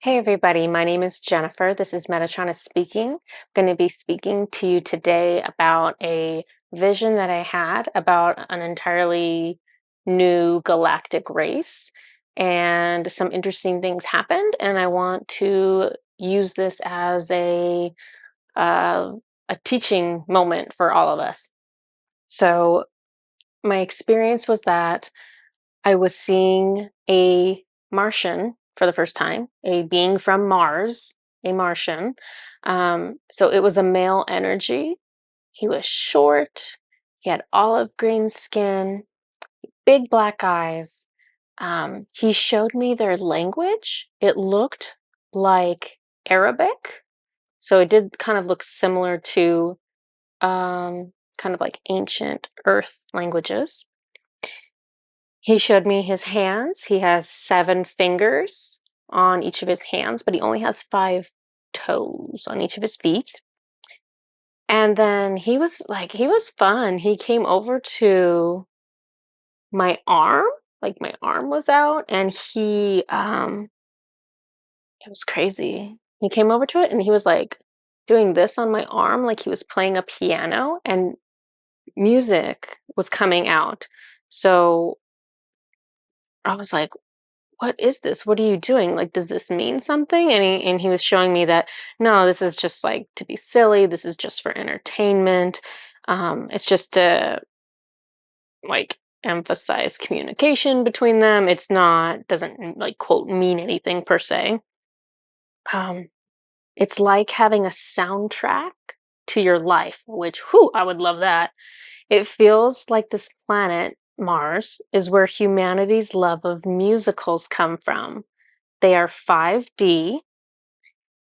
Hey everybody, my name is Jennifer. This is Metatron speaking. I'm going to be speaking to you today about a vision that I had about an entirely new galactic race. And some interesting things happened, and I want to use this as uh, a teaching moment for all of us. So, my experience was that I was seeing a Martian for the first time, a being from Mars, a Martian. So it was a male energy. He was short, he had olive green skin, big black eyes. He showed me their language. It looked like Arabic. So it did kind of look similar to kind of like ancient Earth languages. He showed me his hands. He has 7 fingers on each of his hands, but he only has 5 toes on each of his feet. And then he was fun. He came over to my arm, like my arm was out, and it was crazy. He came over to it and he was like doing this on my arm, like he was playing a piano, and music was coming out. So I was like, what is this? What are you doing? Like, does this mean something? And he was showing me that no, this is just like to be silly. This is just for entertainment. It's just to like emphasize communication between them. It's not doesn't like quote mean anything per se. Um, it's like having a soundtrack to your life, which whew, I would love that. It feels like this planet, Mars, is where humanity's love of musicals come from. They are 5D.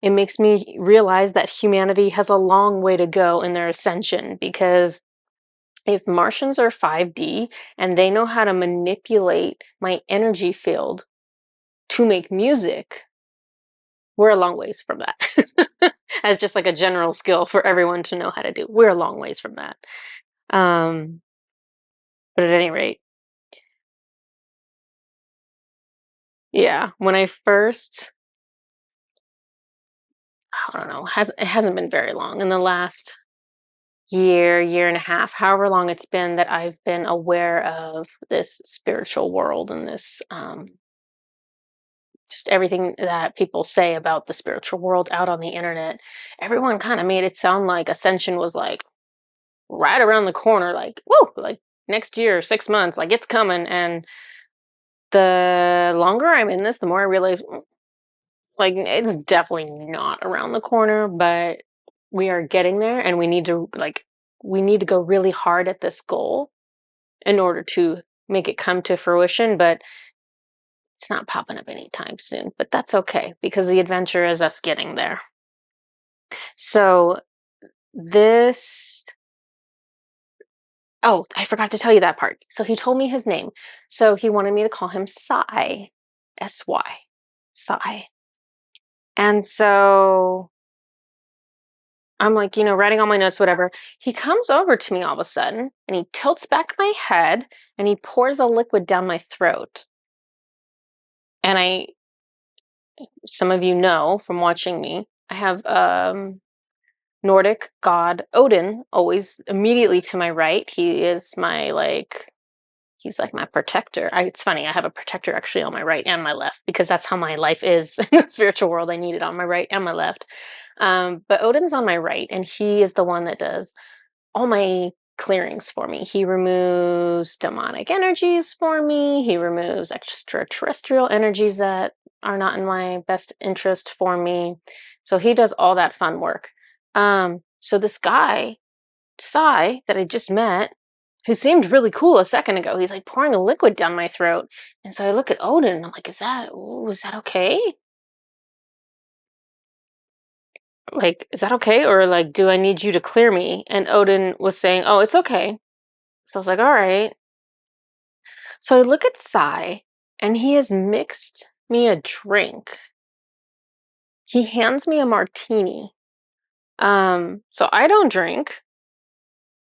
It makes me realize that humanity has a long way to go in their ascension because if Martians are 5D and they know how to manipulate my energy field to make music, we're a long ways from that. As just like a general skill for everyone to know how to do. We're a long ways from that. Um, but at any rate, yeah, when I first, I don't know, it hasn't been very long. In the last year and a half, however long it's been that I've been aware of this spiritual world and this just everything that people say about the spiritual world out on the internet. Everyone kind of made it sound like ascension was like right around the corner, like, whoa, like next year, 6 months, like it's coming. And the longer I'm in this, the more I realize like it's definitely not around the corner, but we are getting there and we need to go really hard at this goal in order to make it come to fruition, but it's not popping up anytime soon. But that's okay because the adventure is us getting there. So, this oh, I forgot to tell you that part. So, he told me his name. So, he wanted me to call him Sai, S-Y, Sai. And so I'm like, writing all my notes, whatever. He comes over to me all of a sudden and he tilts back my head and he pours a liquid down my throat. And some of you know from watching me, I have Nordic god Odin always immediately to my right. He is he's like my protector. It's funny, I have a protector actually on my right and my left because that's how my life is in the spiritual world. I need it on my right and my left. But Odin's on my right, and he is the one that does all my clearings for me. He removes demonic energies for me. He removes extraterrestrial energies that are not in my best interest for me. So he does all that fun work. So this guy, Sai, that I just met, who seemed really cool a second ago, he's like pouring a liquid down my throat. And so I look at Odin and I'm like, is that okay? Like, is that okay? Or like, do I need you to clear me? And Odin was saying, oh, it's okay. So I was like, all right. So I look at Sai and he has mixed me a drink. He hands me a martini. So I don't drink,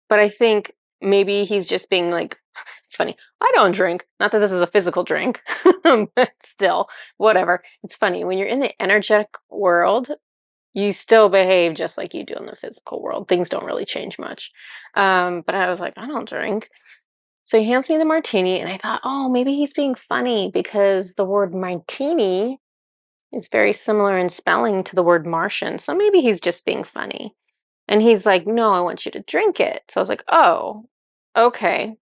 but I think maybe he's just being like It's funny. I don't drink. Not that this is a physical drink, but still, whatever. It's funny. When you're in the energetic world, you still behave just like you do in the physical world. Things don't really change much. But I was like, I don't drink. So he hands me the martini, and I thought, oh, maybe he's being funny because the word martini is very similar in spelling to the word Martian. So maybe he's just being funny. And he's like, no, I want you to drink it. So I was like, oh, okay.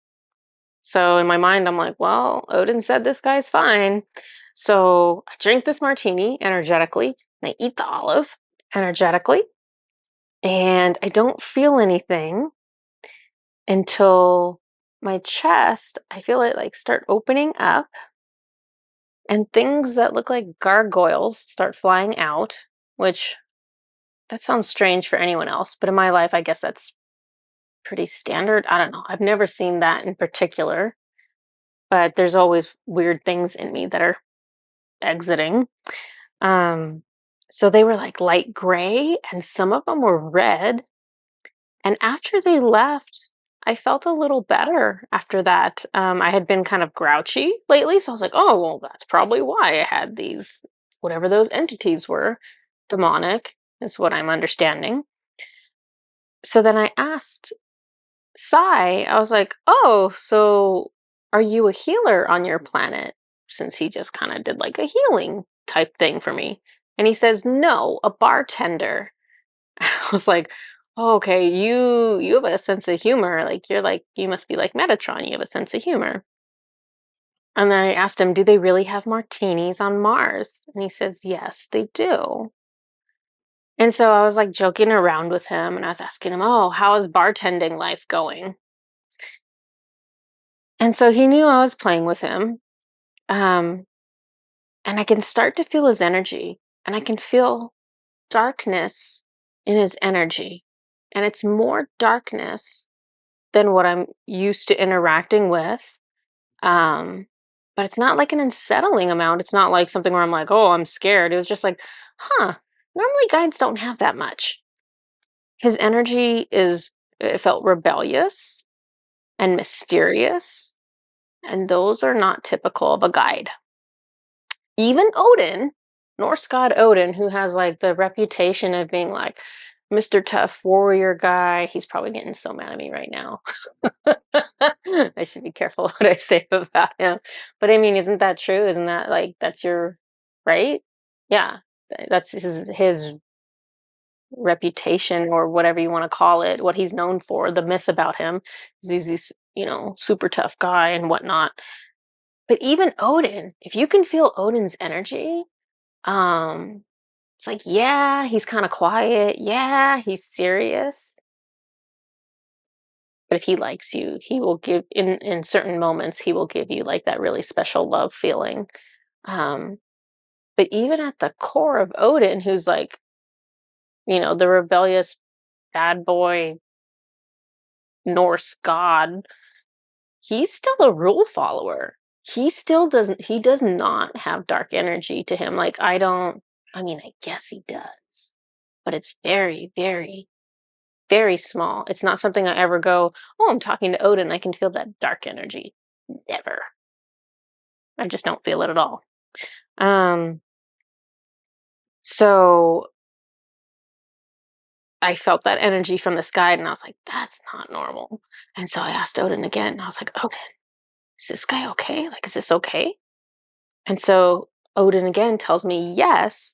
So in my mind, I'm like, well, Odin said this guy's fine. So I drink this martini energetically, and I eat the olive energetically, and I don't feel anything until my chest, I feel it like start opening up, and things that look like gargoyles start flying out, which that sounds strange for anyone else, but in my life, I guess that's pretty standard. I don't know. I've never seen that in particular, but there's always weird things in me that are exiting. Um, so they were like light gray, and some of them were red. And after they left, I felt a little better after that. I had been kind of grouchy lately, so I was like, oh, well, that's probably why I had these, whatever those entities were, demonic, is what I'm understanding. So then I asked Sai, I was like, oh, so are you a healer on your planet? Since he just kind of did like a healing type thing for me. And he says, no, a bartender. I was like, oh, okay, you have a sense of humor. Like you're like you must be like Metatron. You have a sense of humor. And then I asked him, do they really have martinis on Mars? And he says, yes, they do. And so I was like joking around with him, and I was asking him, oh, how is bartending life going? And so he knew I was playing with him. Um, and I can start to feel his energy, and I can feel darkness in his energy. And it's more darkness than what I'm used to interacting with. Um, but it's not like an unsettling amount. It's not like something where I'm like, oh, I'm scared. It was just like, huh, normally guides don't have that much. His energy it felt rebellious and mysterious. And those are not typical of a guide. Even Odin, Norse god Odin, who has like the reputation of being like Mr. Tough Warrior guy, he's probably getting so mad at me right now. I should be careful what I say about him. But I mean, isn't that true? Isn't that like that's your right? Yeah, that's his reputation or whatever you want to call it. What he's known for, the myth about him, is he's this super tough guy and whatnot. But even Odin, if you can feel Odin's energy, um, it's like, yeah, he's kind of quiet. Yeah, he's serious. But if he likes you, he will give in certain moments, he will give you like that really special love feeling. Um, but even at the core of Odin, who's like, the rebellious bad boy Norse god, he's still a rule follower. He does not have dark energy to him. Like I mean, I guess he does, but it's very, very, very small. It's not something I ever go, oh, I'm talking to Odin. I can feel that dark energy. Never. I just don't feel it at all. Um, so I felt that energy from this guide, and I was like, that's not normal. And so I asked Odin again, and I was like, Odin, is this guy okay? Like, is this okay? And so Odin again tells me yes.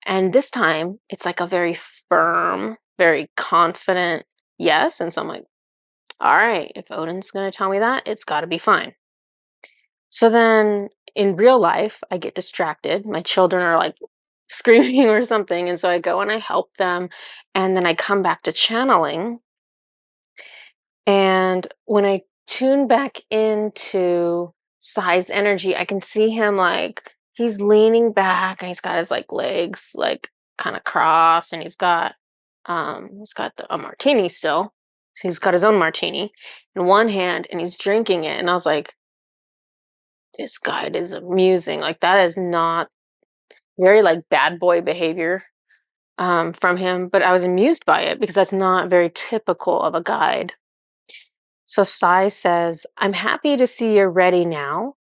And this time it's like a very firm, very confident yes. And so I'm like, all right, if Odin's going to tell me that, it's got to be fine. So then in real life, I get distracted. My children are like screaming or something. And so I go and I help them. And then I come back to channeling. And when I tune back into Sai's energy, I can see him like he's leaning back and he's got his like legs like kind of crossed, and he's got a martini still. So he's got his own martini in one hand and he's drinking it. And I was like, this guy is amusing. Like that is not very like bad boy behavior from him, but I was amused by it because that's not very typical of a guide. So Sai says, I'm happy to see you're ready now.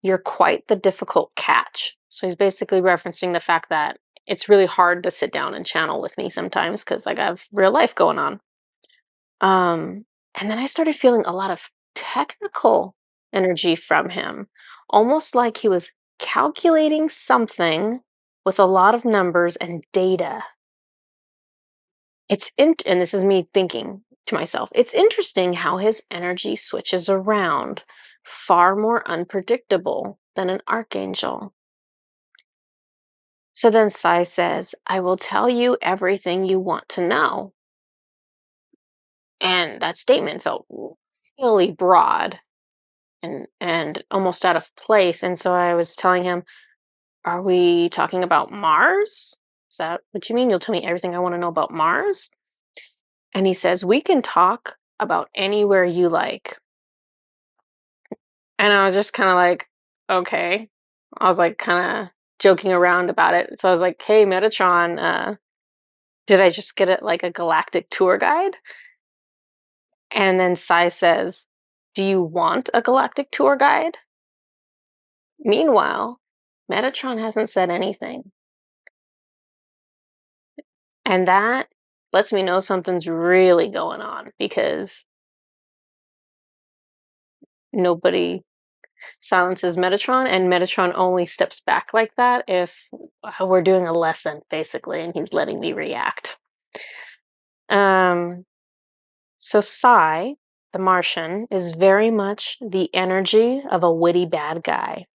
You're quite the difficult catch. So he's basically referencing the fact that it's really hard to sit down and channel with me sometimes because I have real life going on. And then I started feeling a lot of technical energy from him, almost like he was calculating something with a lot of numbers and data. And this is me thinking to myself, it's interesting how his energy switches around, far more unpredictable than an archangel. So then Sai says, I will tell you everything you want to know. And that statement felt really broad and almost out of place. And so I was telling him, are we talking about Mars? Is that what you mean? You'll tell me everything I want to know about Mars? And he says, we can talk about anywhere you like. And I was just kind of like, okay. I was like kind of joking around about it. So I was like, hey, Metatron, did I just get it like a galactic tour guide? And then Sai says, do you want a galactic tour guide? Meanwhile, Metatron hasn't said anything. And that lets me know something's really going on because nobody silences Metatron, and Metatron only steps back like that if we're doing a lesson, basically, and he's letting me react. Um, so Sai, the Martian, is very much the energy of a witty bad guy.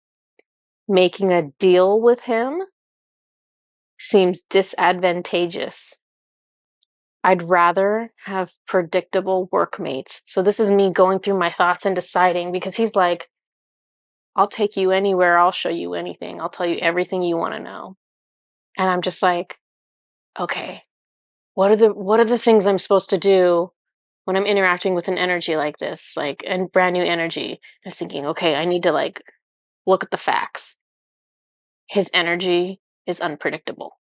Making a deal with him seems disadvantageous. I'd rather have predictable workmates. So this is me going through my thoughts and deciding because he's like, I'll take you anywhere, I'll show you anything, I'll tell you everything you want to know. And I'm just like, okay, what are the things I'm supposed to do when I'm interacting with an energy like this, like and brand new energy? I was thinking, okay, I need to like look at the facts. His energy is unpredictable.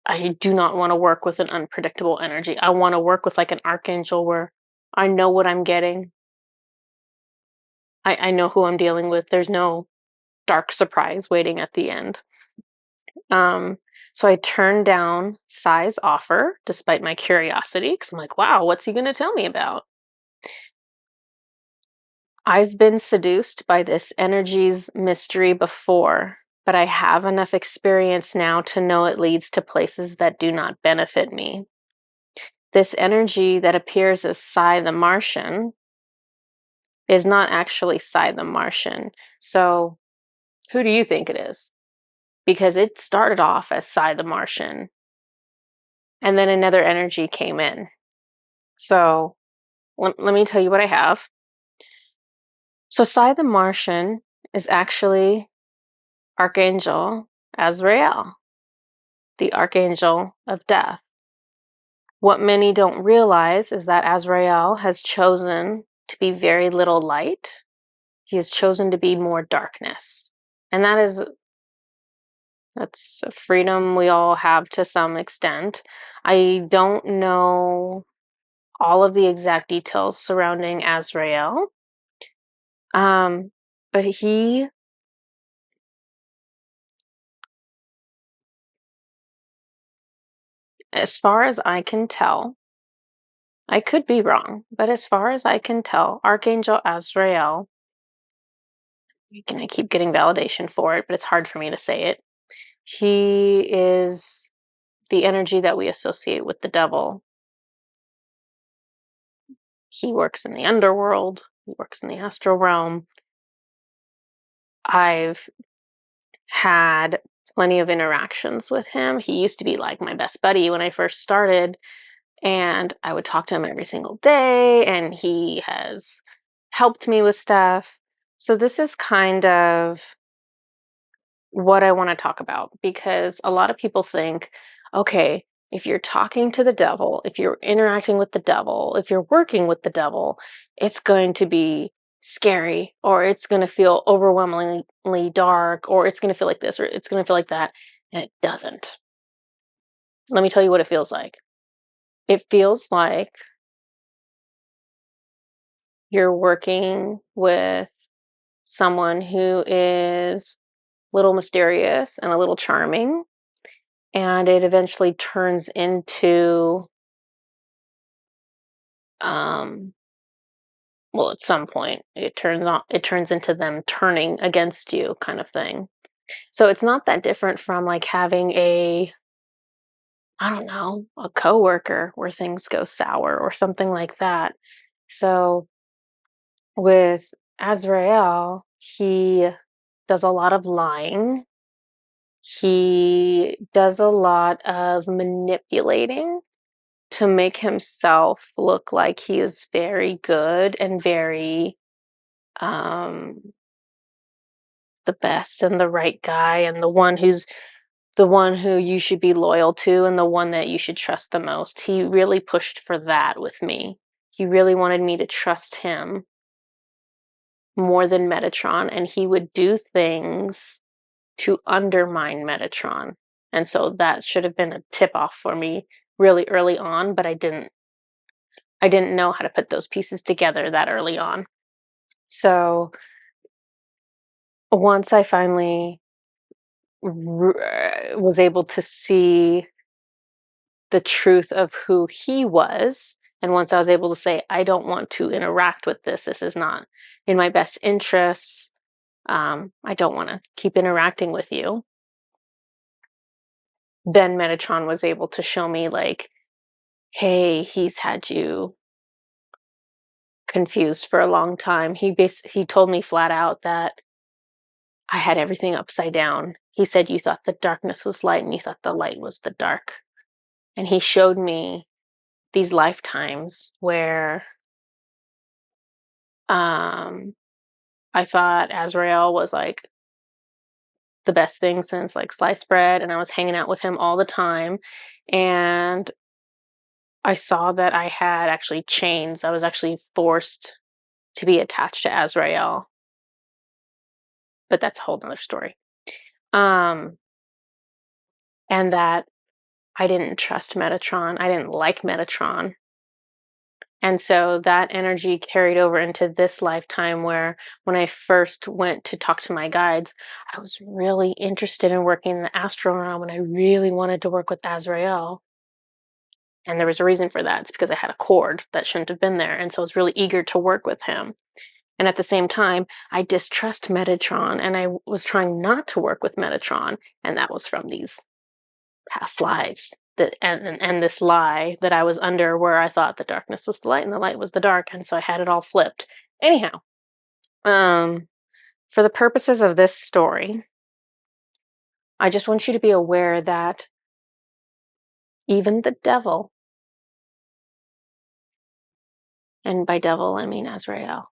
I do not want to work with an unpredictable energy. I want to work with like an archangel where I know what I'm getting. I know who I'm dealing with. There's no dark surprise waiting at the end. Um, so I turned down Sai's offer despite my curiosity because I'm like, wow, what's he going to tell me about? I've been seduced by this energy's mystery before, but I have enough experience now to know it leads to places that do not benefit me. This energy that appears as Sai the Martian is not actually Sai the Martian. So, who do you think it is? Because it started off as Sai the Martian, and then another energy came in. So, let me tell you what I have. So, Sai the Martian is actually Archangel Azrael, the Archangel of Death. What many don't realize is that Azrael has chosen to be very little light. He has chosen to be more darkness. And that's a freedom we all have to some extent. I don't know all of the exact details surrounding Azrael. But he, as far as I can tell, I could be wrong, but as far as I can tell, Archangel Azrael, I keep getting validation for it, but it's hard for me to say it. He is the energy that we associate with the devil. He works in the underworld, he works in the astral realm. I've had plenty of interactions with him. He used to be like my best buddy when I first started, and I would talk to him every single day, and he has helped me with stuff. So, this is kind of what I want to talk about because a lot of people think, okay, if you're talking to the devil, if you're interacting with the devil, if you're working with the devil, it's going to be scary or it's going to feel overwhelmingly dark or it's going to feel like this or it's going to feel like that. And it doesn't. Let me tell you what it feels like. It feels like you're working with someone who is a little mysterious and a little charming, and it eventually turns into, um, well, at some point, it turns into them turning against you, kind of thing. So it's not that different from like having I don't know, a coworker where things go sour or something like that. So with Azrael, he does a lot of lying. He does a lot of manipulating to make himself look like he is very good and very um the best and the right guy and the one who you should be loyal to and the one that you should trust the most. He really pushed for that with me. He really wanted me to trust him more than Metatron, and he would do things to undermine Metatron. And so that should have been a tip off for me really early on, but I didn't know how to put those pieces together that early on. So once I finally was able to see the truth of who he was, and once I was able to say, I don't want to interact with this, this is not in my best interests, I don't want to keep interacting with you, then Metatron was able to show me, like, hey, he's had you confused for a long time. He told me flat out that I had everything upside down. He said you thought the darkness was light and you thought the light was the dark. And he showed me these lifetimes where um I thought Azrael was like the best thing since like sliced bread, and I was hanging out with him all the time. And I saw that I had actually chains. I was actually forced to be attached to Azrael, but that's a whole nother story. Um, and that I didn't trust Metatron. I didn't like Metatron. And so that energy carried over into this lifetime where when I first went to talk to my guides, I was really interested in working in the astral realm and I really wanted to work with Azrael. And there was a reason for that. It's because I had a cord that shouldn't have been there. And so I was really eager to work with him. And at the same time, I distrust Metatron and I was trying not to work with Metatron. And that was from these past lives. And this lie that I was under where I thought the darkness was the light and the light was the dark. And so I had it all flipped. Anyhow, um, for the purposes of this story, I just want you to be aware that even the devil, and by devil I mean Azrael,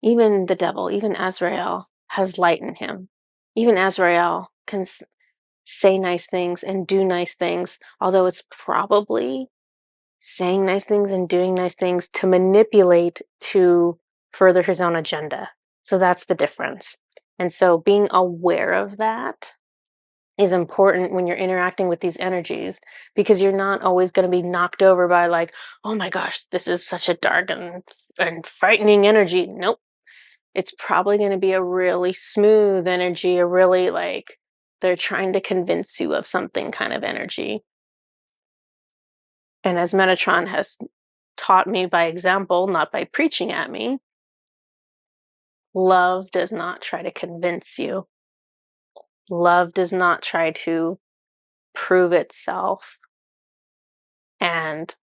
even the devil, even Azrael has light in him. Even Azrael can say nice things and do nice things, although it's probably saying nice things and doing nice things to manipulate to further his own agenda. So that's the difference. And so being aware of that is important when you're interacting with these energies because you're not always going to be knocked over by like, oh my gosh, this is such a dark and frightening energy. Nope. It's probably going to be a really smooth energy, a really like they're trying to convince you of something kind of energy. And as Metatron has taught me by example, not by preaching at me, love does not try to convince you. Love does not try to prove itself and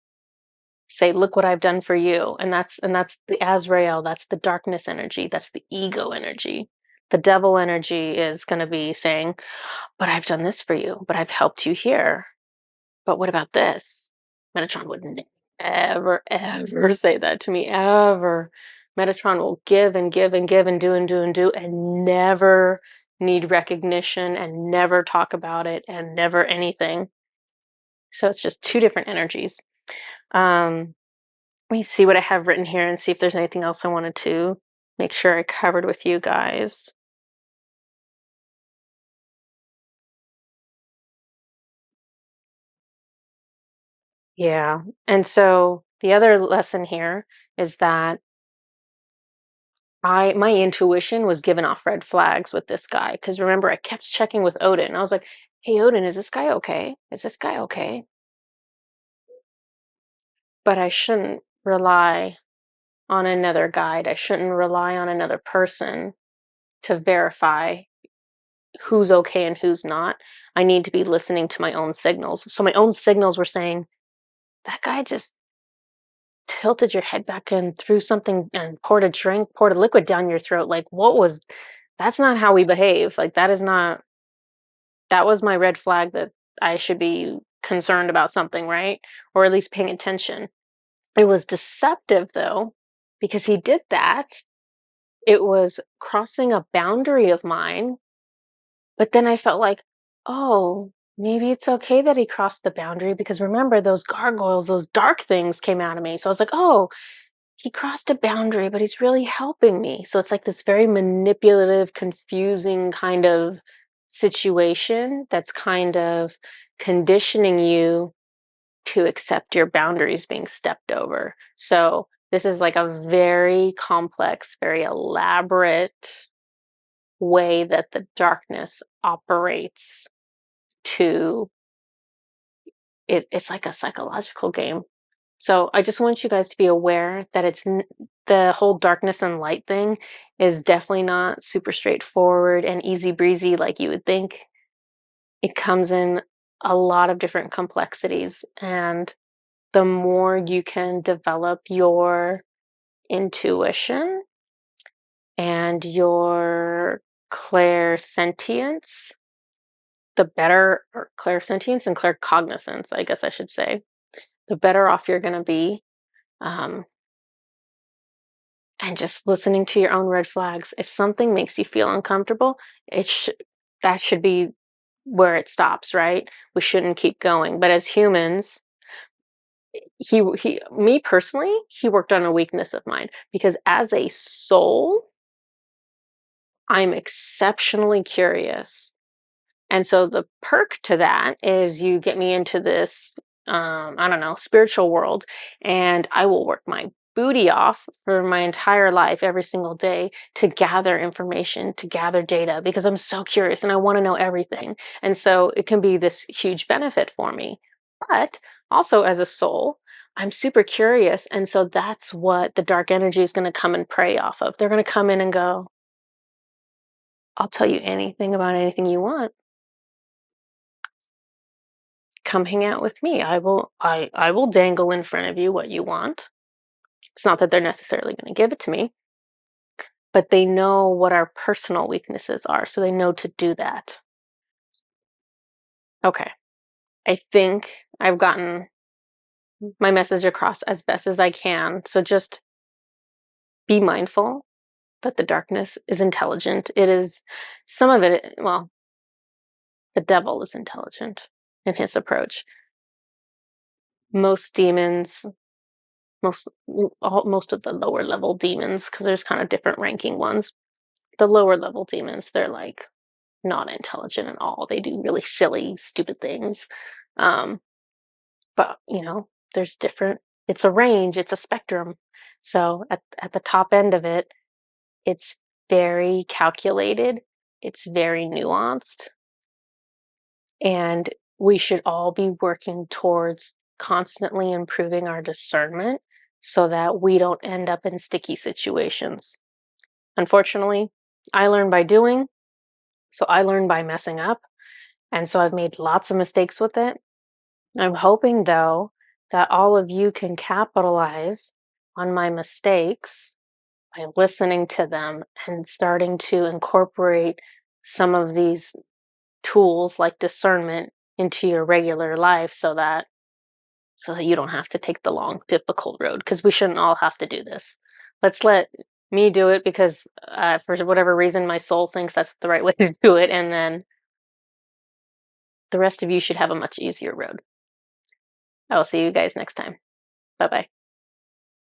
say, look what I've done for you. And that's the Azrael, that's the darkness energy, that's the ego energy. The devil energy is going to be saying, but I've done this for you, but I've helped you here. But what about this? Metatron would never, ever say that to me, ever. Metatron will give and give and give and do and do and do and never need recognition and never talk about it and never anything. So it's just two different energies. Um, Let me see what I have written here and see if there's anything else I wanted to make sure I covered with you guys. Yeah. And so the other lesson here is that My intuition was giving off red flags with this guy because remember I kept checking with Odin. I was like, "Hey Odin, is this guy okay? Is this guy okay?" But I shouldn't rely on another guide. I shouldn't rely on another person to verify who's okay and who's not. I need to be listening to my own signals. So my own signals were saying, "That guy just tilted your head back and threw something and poured a liquid down your throat. Like, what was that's not how we behave. Like, that is not, that was my red flag that I should be concerned about something, right? Or at least paying attention." It was deceptive though, because he did that. It was crossing a boundary of mine, but then I felt like, oh, maybe it's okay that he crossed the boundary because remember those gargoyles, those dark things came out of me. So I was like, oh, he crossed a boundary, but he's really helping me. So it's like this very manipulative, confusing kind of situation that's kind of conditioning you to accept your boundaries being stepped over. So this is like a very complex, very elaborate way that the darkness operates to it's like a psychological game. So I just want you guys to be aware that the whole darkness and light thing is definitely not super straightforward and easy breezy like you would think. It comes in a lot of different complexities, and the more you can develop your intuition and your clairsentience, the better, or clairsentience and claircognizance, I guess I should say, the better off you're going to be. Um, and just listening to your own red flags. If something makes you feel uncomfortable, it should that should be where it stops, right? We shouldn't keep going. But as humans, he me personally, he worked on a weakness of mine because as a soul, I'm exceptionally curious. And so the perk to that is you get me into this, I don't know, spiritual world, and I will work my booty off for my entire life, every single day, to gather information, to gather data, because I'm so curious and I want to know everything. And so it can be this huge benefit for me. But also as a soul, I'm super curious. And so that's what the dark energy is going to come and prey off of. They're going to come in and go, I'll tell you anything about anything you want. Come hang out with me. I will dangle in front of you what you want. It's not that they're necessarily going to give it to me, but they know what our personal weaknesses are, so they know to do that. Okay. I think I've gotten my message across as best as I can. So just be mindful that the darkness is intelligent. It is some of it, well, the devil is intelligent in his approach. Most demons, most of the lower level demons, because there's kind of different ranking ones, the lower level demons, they're like not intelligent at all. They do really silly, stupid things. Um, but there's different, it's a range, it's a spectrum. So at the top end of it, it's very calculated, it's very nuanced, and we should all be working towards constantly improving our discernment so that we don't end up in sticky situations. Unfortunately, I learn by doing, so I learn by messing up. And so I've made lots of mistakes with it. I'm hoping, though, that all of you can capitalize on my mistakes by listening to them and starting to incorporate some of these tools like discernment into your regular life so that you don't have to take the long difficult road, because we shouldn't all have to do this. Let's let me do it because for whatever reason my soul thinks that's the right way to do it, and then the rest of you should have a much easier road. I will see you guys next time. Bye bye.